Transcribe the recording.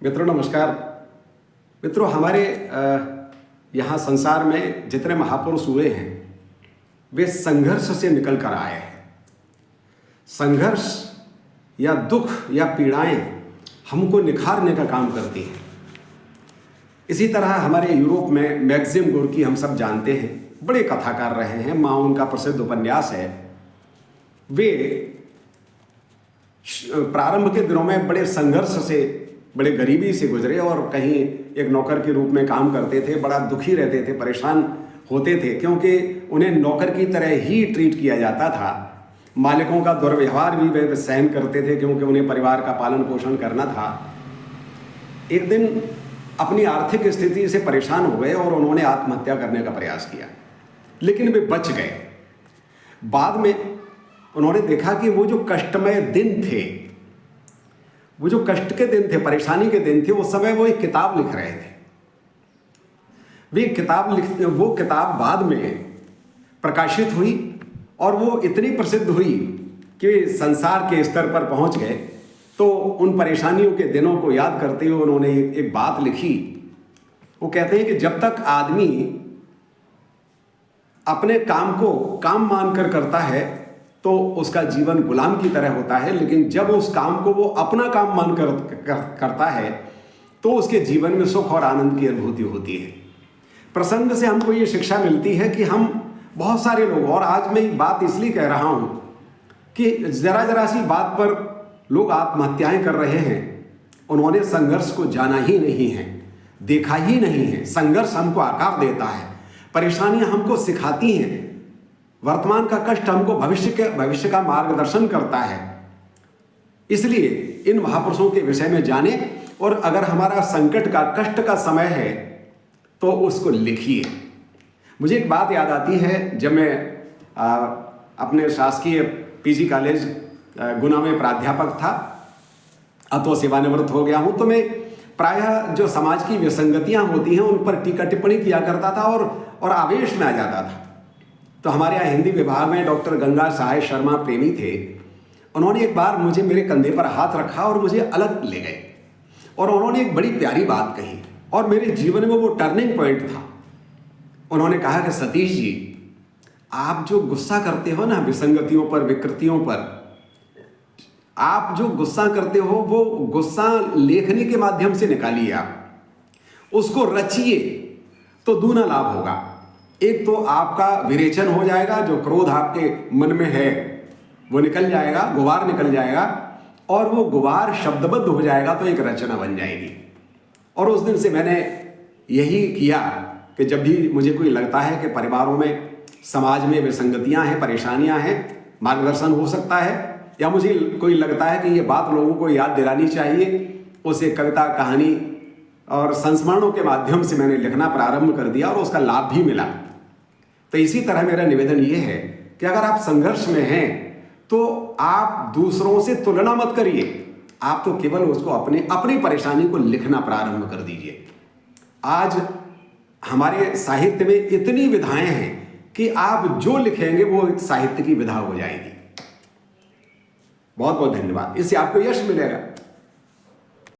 मित्रों नमस्कार। मित्रों, हमारे यहाँ संसार में जितने महापुरुष हुए हैं वे संघर्ष से निकल कर आए हैं। संघर्ष या दुख या पीड़ाएं हमको निखारने का काम करती हैं। इसी तरह हमारे यूरोप में मैक्सिम गोर्की हम सब जानते हैं, बड़े कथाकार रहे हैं। माँ उनका प्रसिद्ध उपन्यास है। वे प्रारंभ के दिनों में बड़े संघर्ष से, बड़े गरीबी से गुजरे और कहीं एक नौकर के रूप में काम करते थे। बड़ा दुखी रहते थे, परेशान होते थे, क्योंकि उन्हें नौकर की तरह ही ट्रीट किया जाता था। मालिकों का दुर्व्यवहार भी वे सहन करते थे, क्योंकि उन्हें परिवार का पालन पोषण करना था। एक दिन अपनी आर्थिक स्थिति से परेशान हो गए और उन्होंने आत्महत्या करने का प्रयास किया, लेकिन वे बच गए। बाद में उन्होंने देखा कि वो जो कष्टमय दिन थे, वो जो कष्ट के दिन थे, परेशानी के दिन थे, उस समय वो एक किताब लिख रहे थे। वो किताब बाद में प्रकाशित हुई और वो इतनी प्रसिद्ध हुई कि संसार के स्तर पर पहुंच गए। तो उन परेशानियों के दिनों को याद करते हुए उन्होंने एक बात लिखी। वो कहते हैं कि जब तक आदमी अपने काम को काम मानकर करता है तो उसका जीवन गुलाम की तरह होता है, लेकिन जब उस काम को वो अपना काम मानकर करता है तो उसके जीवन में सुख और आनंद की अनुभूति होती है। प्रसंग से हमको ये शिक्षा मिलती है कि हम बहुत सारे लोग, और आज मैं ये बात इसलिए कह रहा हूँ कि जरा सी बात पर लोग आत्महत्याएं कर रहे हैं। उन्होंने संघर्ष को जाना ही नहीं है, देखा ही नहीं है। संघर्ष हमको आकार देता है, परेशानियां हमको सिखाती हैं, वर्तमान का कष्ट हमको भविष्य का मार्गदर्शन करता है। इसलिए इन महापुरुषों के विषय में जाने, और अगर हमारा संकट का, कष्ट का समय है तो उसको लिखिए। मुझे एक बात याद आती है, जब मैं अपने शासकीय पीजी कॉलेज गुना में प्राध्यापक था, अब तो सेवानिवृत्त हो गया हूँ, तो मैं प्रायः जो समाज की विसंगतियाँ होती हैं उन पर टीका टिप्पणी किया करता था और आवेश में आ जाता था। तो हमारे यहाँ हिंदी विभाग में डॉक्टर गंगा सहाय शर्मा प्रेमी थे। उन्होंने एक बार मेरे कंधे पर हाथ रखा और मुझे अलग ले गए, और उन्होंने एक बड़ी प्यारी बात कही और मेरे जीवन में वो टर्निंग पॉइंट था। उन्होंने कहा कि सतीश जी, आप जो गुस्सा करते हो ना विसंगतियों पर, विकृतियों पर, आप जो गुस्सा करते हो वो गुस्सा लेखनी के माध्यम से निकालिए। आप उसको रचिए तो दूना लाभ होगा। एक तो आपका विरेचन हो जाएगा, जो क्रोध आपके मन में है वो निकल जाएगा, गुबार निकल जाएगा, और वो गुबार शब्दबद्ध हो जाएगा तो एक रचना बन जाएगी। और उस दिन से मैंने यही किया कि जब भी मुझे कोई लगता है कि परिवारों में, समाज में विसंगतियां हैं, परेशानियां हैं, मार्गदर्शन हो सकता है, या मुझे कोई लगता है कि ये बात लोगों को याद दिलानी चाहिए, उसे कविता, कहानी और संस्मरणों के माध्यम से मैंने लिखना प्रारंभ कर दिया और उसका लाभ भी मिला। तो इसी तरह मेरा निवेदन ये है कि अगर आप संघर्ष में हैं तो आप दूसरों से तुलना मत करिए, आप तो केवल उसको अपनी परेशानी को लिखना प्रारंभ कर दीजिए। आज हमारे साहित्य में इतनी विधाएं हैं कि आप जो लिखेंगे वो एक साहित्य की विधा हो जाएगी। बहुत बहुत धन्यवाद। इससे आपको यश मिलेगा।